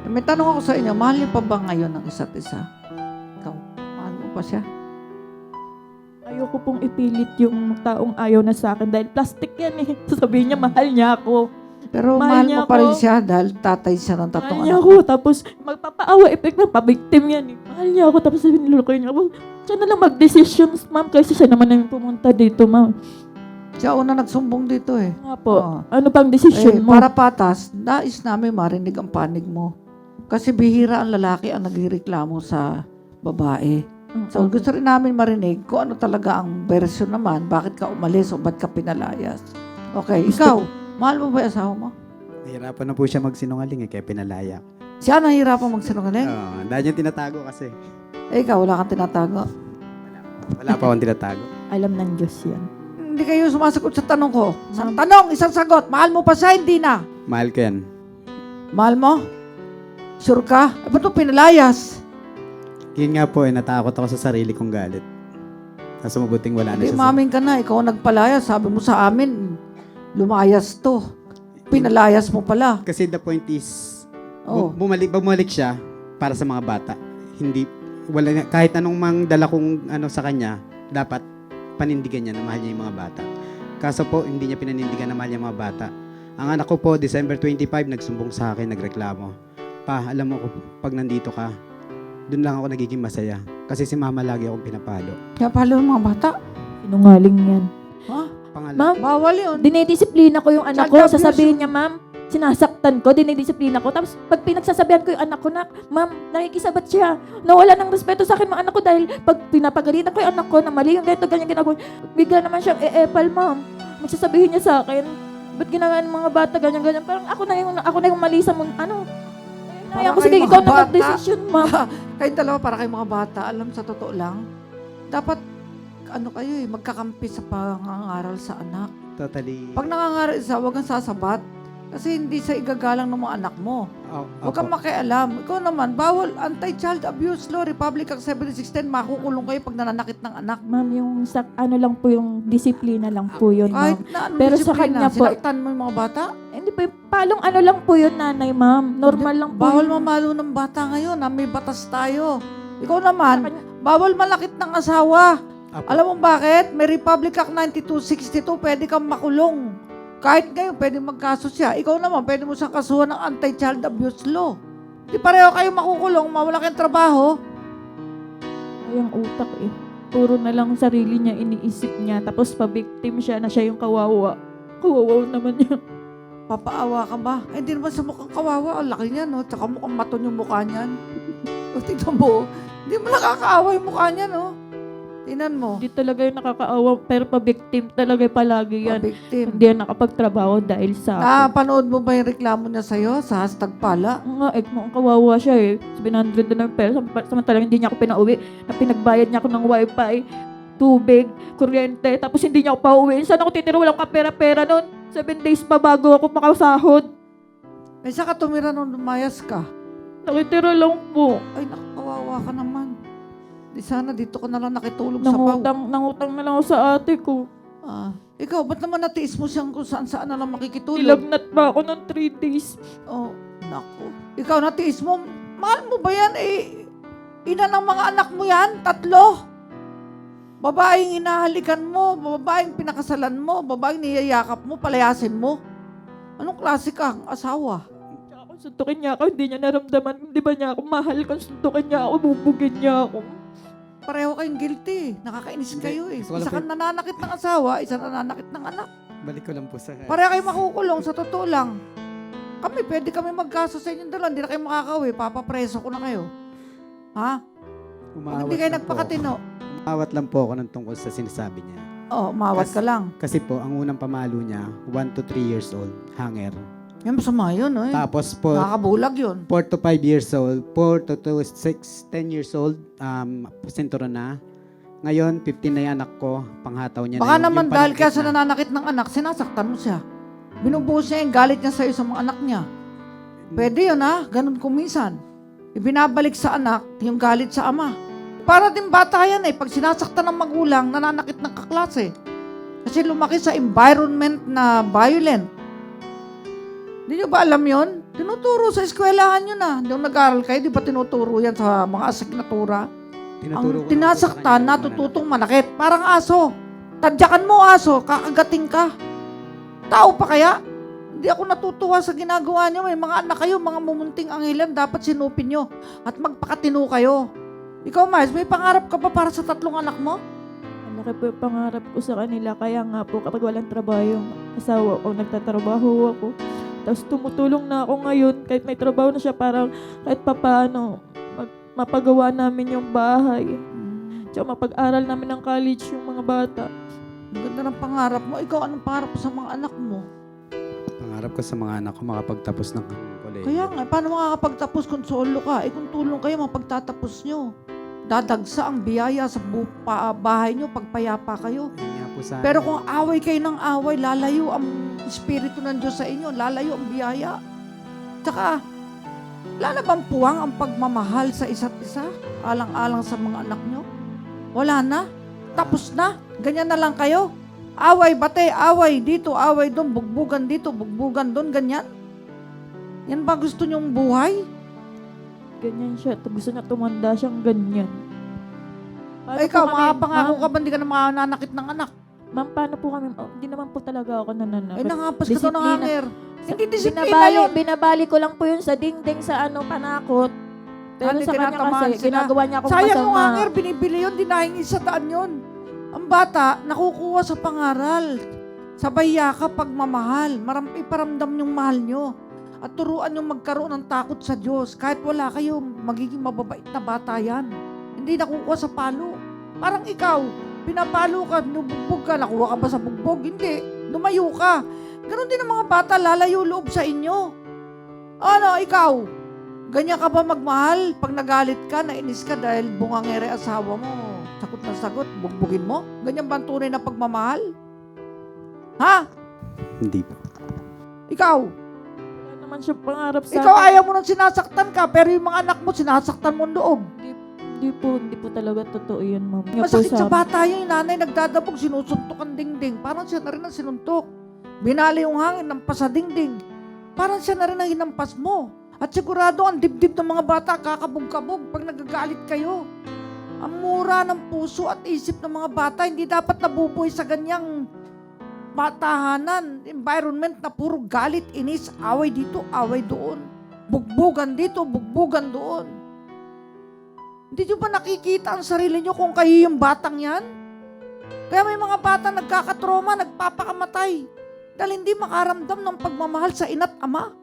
May tanong ako sa inyo, mahal niyo pa ba ngayon ang isa't isa? Ikaw, mahal mo pa siya? Ayoko pong ipilit yung taong ayaw na sa akin dahil plastic yan eh. Sasabihin niya, mahal niya ako. Pero mahal mo pa rin siya dahil tatay siya ng Mahal tatlong niya anak. ako. Tapos magpapaawa, effect na pabiktim yan eh. Mahal niya ako. Tapos sabihin, nilulokoy niya ako. Siya na lang mag-decisions, ma'am. Kasi siya naman ang pumunta dito, ma'am. Siya una nagsumbong dito eh. Nga po. Oo. Ano pang decision mo? Para patas, nais namin marinig ang panig mo. Kasi bihira ang lalaki ang nagreklamo sa babae. So gusto rin namin marinig kung ano talaga ang version naman, bakit ka umalis o ba't ka pinalayas. Okay, ikaw, mahal mo ba yung asawa mo? Nahirapan na po siya magsinungaling kaya pinalaya. Siya nahihirapan magsinungaling? Dahil niya tinatago kasi. Ikaw, wala kang tinatago. Wala pa akong tinatago. Alam ng Diyos yan. Hindi kayo sumasagot sa tanong ko. Sa tanong, isang sagot. Mahal mo pa siya, hindi na. Mahal ko yan. Mahal mo? Sure ka? Ba't mo pinalayas? Yun nga po natakot ako sa sarili kong galit. Nasa mabuting wala na Hindi, siya. umamin ka na. Ikaw ang nagpalayas. Sabi mo sa amin, lumayas to. Pinalayas mo pala. Kasi the point is, Oh. bumalik siya para sa mga bata. Hindi, kahit anong mang dala kong sa kanya, dapat panindigan niya na mahal niya yung mga bata. Kaso po, hindi niya pinanindigan na mahal niya yung mga bata. Ang anak ko po, December 25, nagsumbong sa akin, nagreklamo. Pa, alam mo ko, pag nandito ka, doon lang ako nagiging masaya. Kasi si mama lagi akong pinapalo. Kaya pala yung mga bata. Sinungaling yan. Ha? Pangalan. Ma'am, Bawal yun. dinidisiplina ko yung anak Child ko. abuse Sasabihin yun. niya, ma'am, sinasaktan ko, dinidisiplina ko. Tapos pag pinagsasabihan ko yung anak ko na, ma'am, nakikisabat siya. Nawala ng respeto sa akin mga anak ko dahil pag pinapagalitan ko yung anak ko na mali yung ganito, ganyan ginagawa, bigla naman siyang e-epal, ma'am. Magsasabihin niya sa akin, ba't ginagawa ng mga bata, ganyan, ganyan. Parang ako na yung mali sa mundo. Ayaw ko, sige, kayong ikaw mga na bata. mag-decision, ma'am. Kayong dalawa para kayong mga bata. Alam, sa totoo lang, dapat, kayo magkakampi sa pangangaral sa anak. Totally. Pag nangangaral isa, huwag kang sasabat. Kasi hindi sa igagalang ng mga anak mo. Huwag kang makialam. Ikaw naman, bawal anti-child abuse law, Republic Act 7610, makukulong kayo pag nananakit ng anak. Ma'am, yung ano lang po, yung disiplina lang po yun, Kahit ma'am. na ano Pero sa disiplina, kanya po- sinaktan mo yung mga bata? Hindi po, palong ano lang po yun, nanay, ma'am. Normal lang po. Bawal yun. mamalo ng bata ngayon, may batas tayo. Ikaw naman, Sa kanya- bawal malakit ng asawa. Apo. Alam mo bakit? May Republic Act 9262, pwede kang makulong. Kahit ngayon, pwede magkaso siya. Ikaw naman, pwede mo siyang kasuhan ng anti-child abuse law. Di pareho kayo makukulong, mawala kayong trabaho. Ay, ang utak eh. Puro na lang sarili niya iniisip niya. Tapos pa-victim siya na siya yung kawawa. Kawawa naman niya. Papaawa ka ba? Eh, hindi naman sa mukhang kawawa. Ang laki niya, no? Tsaka mukhang maton yung mukha niyan. O, tignan mo. Hindi mo nakakaawa yung mukha niya, no? Tingnan mo. Hindi talaga yung nakakaawa. Pero pa-victim talaga palagi yan. Victim. Hindi yan nakapagtrabaho dahil sa akin. Panood mo ba yung reklamo niya sa'yo sa hashtag pala? Nga, mukhang kawawa siya eh. 700 na ng pera. Samantalang hindi niya ako pinauwi. Na pinagbayad niya ako ng wifi, tubig, kuryente. Tapos hindi niya ako pauwi. Saan ako titira? Walang kapera-pera nun. 7 days pa bago ako makasahod. Eh, saka tumira nung lumayas ka. Nakitira lang po. Ay, nakakawawa ka naman. Di sana dito ka na lang nakitulog sa baw. Nangutang na lang ako sa ate ko. Ikaw, ba't naman natiis mo siyang kung saan na lang makikitulog? Nilagnat pa ako ng 3 days. Oh, naku. Ikaw, natiis mo. Mahal mo ba yan? Ina ng mga anak mo yan? 3? Babaeng inahalikan mo, babaeng pinakasalan mo, babaeng niyayakap mo, palayasin mo. Anong klase ka? Asawa. Tsaka kung suntukin niya ako, hindi niya naramdaman. Hindi ba niya ako mahal? Kung suntukin niya ako, bubugin niya ako. Pareho kayong guilty. Nakakainis Hindi. kayo eh. Gusto ko lang Isa kang nananakit ng asawa, isa nananakit ng anak. Balik ko lang po sa... Pareho kayo makukulong, sa totoo lang. Pwede kami magkaso sa inyong dalawa, hindi na kayo makakawi, papapreso ko na kayo. Ha? Kung hindi kayo nagpakatino. Umawat lang po ako ng tungkol sa sinasabi niya. Mawat ka lang. Kasi po, ang unang pamalo niya, 1 to 3 years old, hanger. Yan, masama yun, eh. Tapos po, Nakakabulag yun. 4 to 5 years old, 4 to 6, 10 years old, sinturon na. Ngayon, 15 na yung anak ko, panghataw niya Baka na naman yung dahil panungkit kaya sa na. nananakit ng anak, sinasaktan mo siya. Binubuhos niya yung galit niya sa'yo sa mga anak niya. Pwede yun, ha? Ganun kuminsan. Ibinabalik sa anak yung galit sa ama. Para din bata yan, eh. Pag sinasaktan ng magulang, nananakit ng kaklase. Kasi lumaki sa environment na violent. Hindi nyo ba alam yun? Tinuturo sa eskwelahan yun na. Yung nag-aaral kayo, di ba tinuturo yan sa mga asignatura? Tinuturo ko Ang naman po sa tinasaktan, kanya yung natututong manakit. Parang aso. Tadyakan mo aso, kakagating ka. Tao pa kaya? Hindi ako natutuwa sa ginagawa niyo. May mga anak kayo, mga mumunting anghilan, dapat sinupin nyo. At magpakatino kayo. Ikaw, Miles, may pangarap ka pa para sa 3 anak mo? Malaki po yung pangarap ko sa kanila. Kaya nga po, kapag walang trabaho yung asawa ko, nagtatrabaho ako. Tapos tumutulong na ako ngayon, kahit may trabaho na siya, parang kahit papaano, mapagawa namin yung bahay. Tsaka mapag-aral namin ng college yung mga bata. Ang ganda ng pangarap mo. Ikaw, anong pangarap mo sa mga anak mo? Pangarap ko sa mga anak ko makapagtapos ng college. Kaya nga, paano makakapagtapos kung solo ka? Kung tulong kayo, mapagtatapos nyo. Dadagsa ang biyaya sa bahay nyo pagpayapa kayo. Yun nga po sana. Pero kung away kayo ng away, lalayo ang Espiritu ng Diyos sa inyo. Lalayo ang biyaya. Tsaka, wala na bang puwang ang pagmamahal sa isa't isa? Alang-alang sa mga anak nyo? Wala na? Tapos na? Ganyan na lang kayo? Away, bate, away dito, away doon, bugbugan dito, bugbugan doon, ganyan? Yan ba gusto nyong buhay? Ganyan siya. Gusto niya tumanda siyang ganyan. Ay, ikaw, makapangako ka ba hindi ka na mananakit ng anak? Ma'am, paano po kami? Hindi naman po talaga ako nananakit. Ay, nangapas ka daw ng Disiplina. hanger. Hindi disiplina yun. Binabali ko lang po yun sa dingding sa panakot. Pero Hindi sa kanya tinatamaan kasi, sila. ginagawa niya akong Sayang yung masama. hanger, binibili yun, dinahingi sa daan yun. Ang bata, nakukuha sa pangaral. Sabay yakap pagmamahal. Iparamdam yung mahal nyo. At turuan yung magkaroon ng takot sa Diyos. Kahit wala kayo, magiging mababait na bata yan. Hindi nakukuha sa palo. Parang ikaw, pinapalo ka, nubugbog ka, nakuha ka ba sa bugbog? Hindi. Lumayo ka. Ganon din ang mga bata, lalayo loob sa inyo. Ano, ikaw? Ganyan ka ba magmahal? Pag nagalit ka, nainis ka dahil bungangere asawa mo, sagot na sagot, bugbugin mo? Ganyan ba ang tunay na pagmamahal? Ha? Hindi po. Ikaw? Wala naman siya pangarap sa Ikaw akin. ayaw mo nang sinasaktan ka, pero yung mga anak mo, sinasaktan mo ang loob. Hindi po talaga totoo yun, ma'am. Nga po Masakit sa amin. bata yung nanay, nagdadabog, sinusuntok ang dingding. Parang siya na rin ang sinuntok. Binali yung hangin, nampas sa dingding. Parang siya na rin ang hinampas mo. At sigurado ang dibdib ng mga bata, kakabog-kabog pag nagagalit kayo. Ang mura ng puso at isip ng mga bata, hindi dapat nabubuhay sa ganyang batahanan, environment na puro galit, inis, away dito, away doon. Bugbugan dito, bugbugan doon. Hindi nyo ba nakikita ang sarili nyo kung kayo yung batang yan? Kaya may mga bata nagkakatroma, nagpapakamatay. Dahil hindi makaramdam ng pagmamahal sa ina't ama.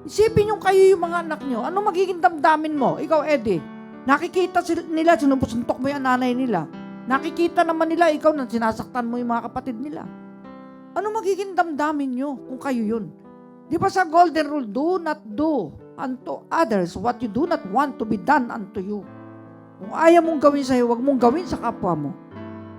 Isipin nyo kayo yung mga anak nyo. Ano magiging damdamin mo? Ikaw, Eddie. Nakikita nila, sinusuntok mo yung nanay nila. Nakikita naman nila, ikaw na sinasaktan mo yung mga kapatid nila. Ano magiging damdamin nyo kung kayo yun? Di ba sa golden rule, do not do unto others what you do not want to be done unto you. Kung ayaw mong gawin sa'yo, huwag mong gawin sa kapwa mo.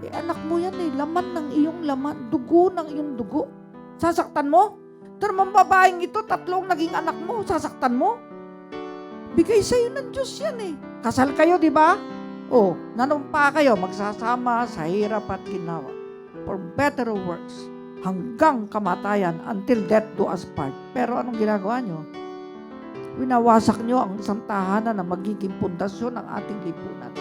Eh, anak mo yan eh. Laman ng iyong laman. Dugo ng iyong dugo. Sasaktan mo? Termang babaeng ito, 3 naging anak mo. Sasaktan mo? Bigay sa'yo ng Diyos yan eh. Kasal kayo, di ba? O, nanumpa kayo, magsasama sa hirap at ginawa. For better or worse. Hanggang kamatayan, until death do us part. Pero anong ginagawa nyo? Winawasak nyo ang isang tahanan na magiging pundasyon ng ating lipunan.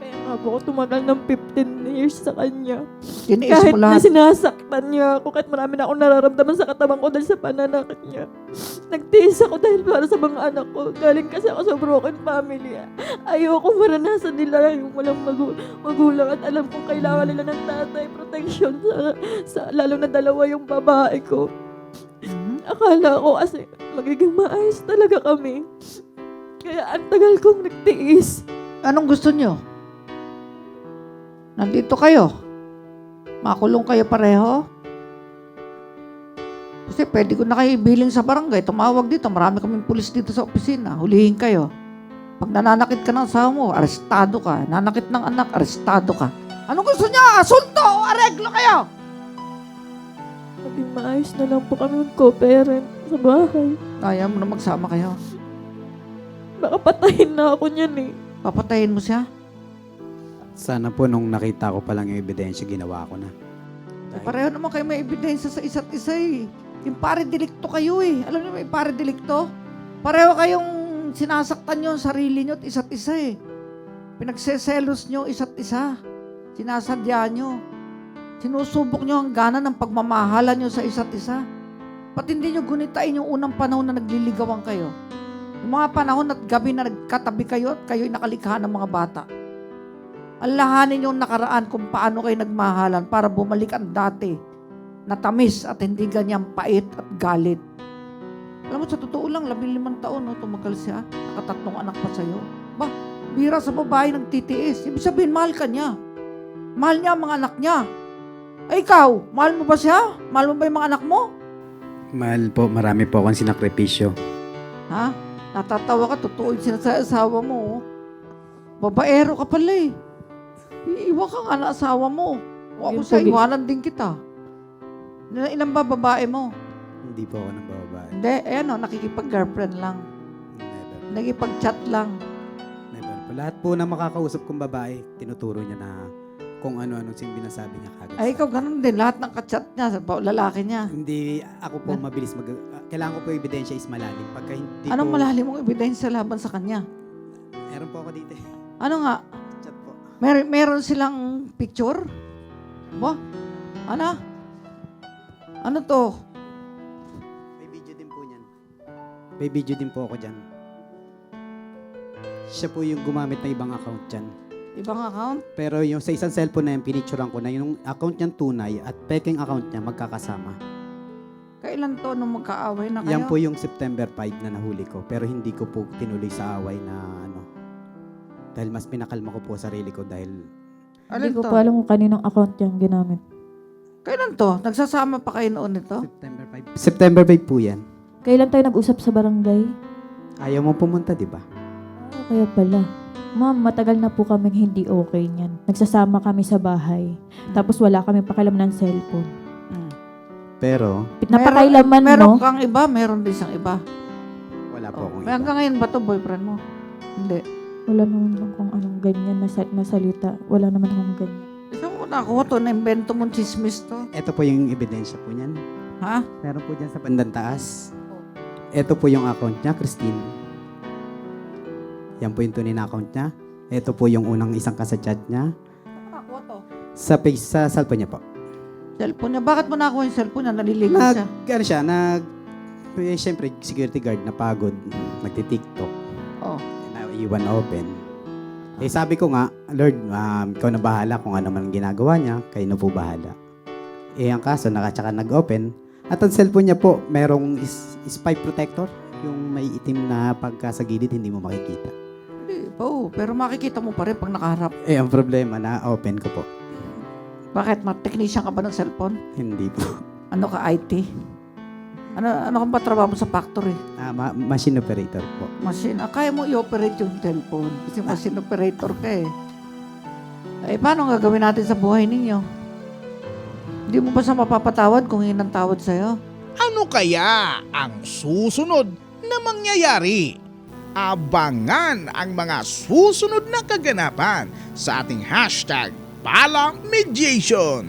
Kaya nga po ako tumagal ng 15 years sa kanya. Tiniis Kahit mo na lahat. sinasaktan niya ako, kahit marami na akong nararamdaman sa katawan ko dahil sa pananakit niya. Nagtiis ako dahil para sa mga anak ko. Galing kasi ako sa broken family. Ayoko maranasan nila yung walang magulang at alam kong kailangan nila ng tatay, protection sa lalo na 2 yung babae ko. Akala ko kasi magiging maayos talaga kami. Kaya ang tagal kong nagtiis. Anong gusto nyo? Nandito kayo. Makulong kayo pareho. Kasi pwede ko na kayo ibiling sa barangay. Tumawag dito. Marami kaming pulis dito sa opisina. Hulihin kayo. Pag nananakit ka ng asawa mo, arestado ka. Nanakit ng anak, arestado ka. Anong gusto nyo? Asunto o areglo kayo? Maging maayos na lang po kami mag-co-parent sa bahay. Ayaw mo na magsama kayo. Baka patayin na ako niyan eh. Papatayin mo siya? Sana po nung nakita ko palang yung ebidensya, ginawa ko na. Pareho naman kayo may ebidensya sa isa't isa eh. Yung pare-delikto kayo eh. Alam niyo ba yung pare-delikto? Pareho kayong sinasaktan nyo ang sarili nyo at isa't isa eh. Pinagseselos nyo isa't isa. Sinasadya nyo. Sinusubok nyo ang gana ng pagmamahalan nyo sa isa't isa. Pati hindi nyo gunitain yung unang panahon na nagliligawan kayo. Yung mga panahon at gabi na nagkatabi kayo at kayo'y nakalikha ng mga bata. Alahanin yung nakaraan kung paano kayo nagmahalan para bumalik ang dati na tamis at hindi ganyang pait at galit. Alam mo, sa totoo lang, 15 taon, no, tumagal siya. Nakatatlong anak pa sa'yo. Ba, bira sa babae nagtitiis. Ibig sabihin, mahal ka niya. Mahal niya ang mga anak niya. Ay, ikaw, mahal mo ba siya? Mahal mo ba yung mga anak mo? Mahal po, marami po akong sinakripisyo. Ha? Natatawa ka, totoo yung sinasawa mo. Oh. Babaero ka pala eh. Iiwan ka nga na asawa mo. O ako Yun sa po, iwanan din kita. Ilan ba babae mo? Hindi po ako ng babae. Hindi, ayan o, nakikipag-girlfriend lang. Never. Nakikipag-chat lang. Never po. Lahat po na makakausap kong babae, tinuturo niya na kung ano-ano binasabi niya kagad. Ay, ikaw ganun din. Lahat ng kachat niya, sa lalaki niya. Hindi, ako po mabilis kailangan ko po ebidensya is malalim. Pagka hindi Anong po, malalim mong ebidensya laban sa kanya? meron po ako dito. Ano nga? Chat po. Meron silang picture? Ba? Ano? Ano to? May video din po niyan. May video din po ako dyan. Siya po yung gumamit ng ibang account dyan. Ibang account? Pero yung sa isang cellphone na yan, pinicturean ko na yung account niyang tunay at peking account niya magkakasama. Kailan to nung magkaaway na kayo? Yan po yung September 5 na nahuli ko. Pero hindi ko po tinuloy sa away na ano. Dahil mas pinakalma ko po sarili ko dahil Alin Hindi ko to? pa alam kung kaninong account yung ginamit. Kailan to? Nagsasama pa kayo noon nito? September 5. September 5 po yan. Kailan tayo nag-usap sa barangay? Ayaw mo pumunta, di ba? Kaya pala. Ma'am, matagal na po kaming hindi okay niyan. Nagsasama kami sa bahay. Tapos wala kami pakialam ng cellphone. Mm. Pero Napakailaman Meron mo. kang iba, meron din siyang iba. wala po Oh. akong May hanggang ngayon ba to boyfriend mo? Hindi. Wala naman kung anong ganyan na salita. Wala naman akong ganyan. Isang mo nakuha to, na-invento mong chismis to. Ito po yung ebidensya po niyan. Ha? Meron po dyan sa bandang taas. Ito po yung account niya, Christine. Yan po yung tunay na account niya. Ito po yung unang isang kasachat niya. Nakuha to. Sa page, sa cellphone niya po. Cellphone niya. Bakit mo nakuha yung cellphone niya? Naliligaw siya. Ano siya, siyempre, security guard, napagod, nagtitiktok, Oh. naiwan open. Eh sabi ko nga, Lord, ikaw na bahala kung ano man ang ginagawa niya, kayo na po bahala. Eh ang kaso, tsaka nag-open, at ang cellphone niya po, merong spy protector, yung may itim na pagka sa gilid, hindi mo makikita. Hindi po. Pero makikita mo pa rin pag nakaharap. Eh ang problema, na-open ko po. Bakit? Technician ka ba ng cellphone? Hindi po. Ano ka, IT? Ano kang ba trabaho mo sa factory? Machine operator po. Machine. Kaya mo i-operate yung cellphone. Kasi machine operator ka eh. Eh, paano ang gagawin natin sa buhay ninyo? Hindi mo ba siya mapapatawad kung hinang tawad sa'yo? Ano kaya ang susunod na mangyayari? Abangan ang mga susunod na kaganapan sa ating hashtag Palamediation.